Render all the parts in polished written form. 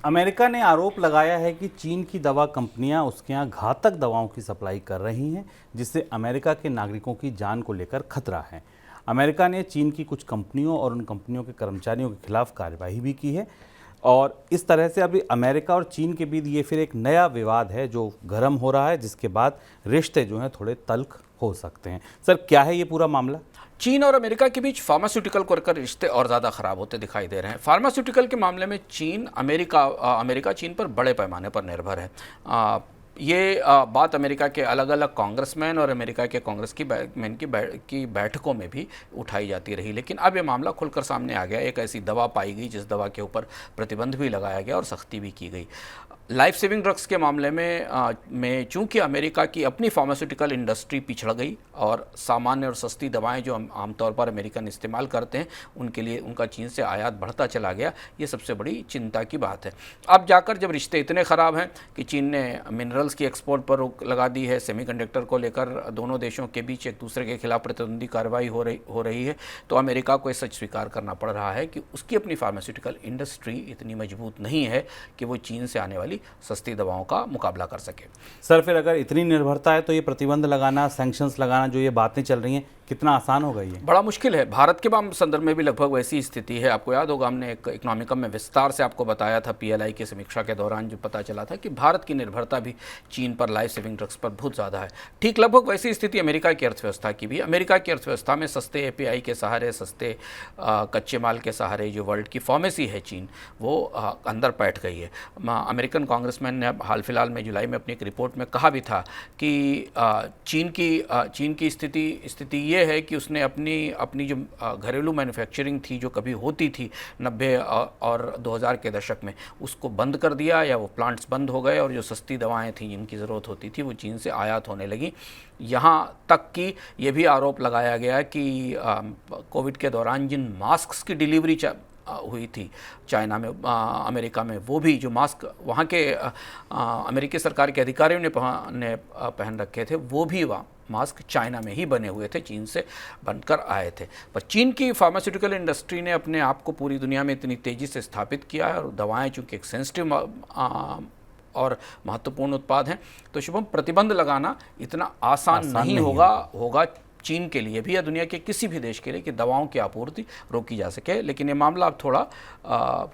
America ने आरोप लगाया है कि चीन की दवा कंपनियां उसके यहाँ घातक दवाओं की सप्लाई कर रही हैं, जिससे अमेरिका के नागरिकों की जान को लेकर खतरा है। अमेरिका ने चीन की कुछ कंपनियों और उन कंपनियों के कर्मचारियों के खिलाफ कार्यवाही भी की है और इस तरह से अभी अमेरिका और चीन के बीच ये फिर एक नया विवाद है जो गर्म हो रहा है, जिसके बाद रिश्ते जो हैं थोड़े तल्ख हो सकते हैं। सर, क्या है ये पूरा मामला? चीन और अमेरिका के बीच फार्मास्यूटिकल को लेकर रिश्ते और ज़्यादा ख़राब होते दिखाई दे रहे हैं। फार्मास्यूटिकल के मामले में अमेरिका चीन पर बड़े पैमाने पर निर्भर है। ये बात अमेरिका के अलग अलग कांग्रेसमैन और अमेरिका के कांग्रेस की बैठकों में भी उठाई जाती रही, लेकिन अब ये मामला खुलकर सामने आ गया। एक ऐसी दवा पाई गई जिस दवा के ऊपर प्रतिबंध भी लगाया गया और सख्ती भी की गई। लाइफ सेविंग ड्रग्स के मामले में चूंकि अमेरिका की अपनी फार्मास्यूटिकल इंडस्ट्री पिछड़ गई और सामान्य और सस्ती दवाएं जो आमतौर पर अमेरिकन इस्तेमाल करते हैं उनके लिए उनका चीन से आयात बढ़ता चला गया, ये सबसे बड़ी चिंता की बात है। अब जाकर जब रिश्ते इतने ख़राब हैं कि चीन ने मिनरल्स की एक्सपोर्ट पर रोक लगा दी है, सेमीकंडक्टर को लेकर दोनों देशों के बीच एक दूसरे के खिलाफ प्रतिद्वंदी कार्रवाई हो रही है, तो अमेरिका को ये सच स्वीकार करना पड़ रहा है कि उसकी अपनी फार्मास्यूटिकल इंडस्ट्री इतनी मजबूत नहीं है कि वो चीन से आने वाली सस्ती दवाओं का मुकाबला कर सके। सर, फिर अगर इतनी निर्भरता है तो ये प्रतिबंध लगाना, सैंक्शंस लगाना, जो ये बातें चल रही हैं, कितना आसान होगा? ये बड़ा मुश्किल है। भारत के संदर्भ में भी लगभग वैसी स्थिति है। आपको याद होगा, हमने एक इकोनॉमिकम में विस्तार से आपको बताया था, पीएलआई की समीक्षा के दौरान जो पता चला था कि भारत की निर्भरता भी चीन पर लाइफ सेविंग ड्रग्स पर बहुत ज़्यादा है। ठीक लगभग वैसी स्थिति अमेरिका की अर्थव्यवस्था की भी। अमेरिका की अर्थव्यवस्था में सस्ते एपीआई के सहारे, सस्ते कच्चे माल के सहारे जो वर्ल्ड की फार्मेसी है चीन, वो अंदर बैठ गई है। अमेरिकन कांग्रेसमैन ने हाल फिलहाल में जुलाई में अपनी एक रिपोर्ट में कहा भी था कि चीन की स्थिति ये है कि उसने अपनी जो घरेलू मैन्युफैक्चरिंग थी, जो कभी होती थी 90 और 2000 के दशक में, उसको बंद कर दिया या वो प्लांट्स बंद हो गए और जो सस्ती दवाएं थी जिनकी ज़रूरत होती थी वो चीन से आयात होने लगी। यहाँ तक कि ये भी आरोप लगाया गया कि कोविड के दौरान जिन मास्क्स की डिलीवरी हुई थी चाइना में, अमेरिका में, वो भी जो मास्क वहाँ के अमेरिकी सरकार के अधिकारियों ने पहन रखे थे, वो भी वहाँ मास्क चाइना में ही बने हुए थे, चीन से बनकर आए थे। पर चीन की फार्मास्यूटिकल इंडस्ट्री ने अपने आप को पूरी दुनिया में इतनी तेज़ी से स्थापित किया है और दवाएं चूँकि एक सेंसिटिव और महत्वपूर्ण उत्पाद हैं, तो शुभम, प्रतिबंध लगाना इतना आसान नहीं होगा चीन के लिए भी या दुनिया के किसी भी देश के लिए कि दवाओं की आपूर्ति रोकी जा सके। लेकिन ये मामला अब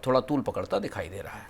थोड़ा तूल पकड़ता दिखाई दे रहा है।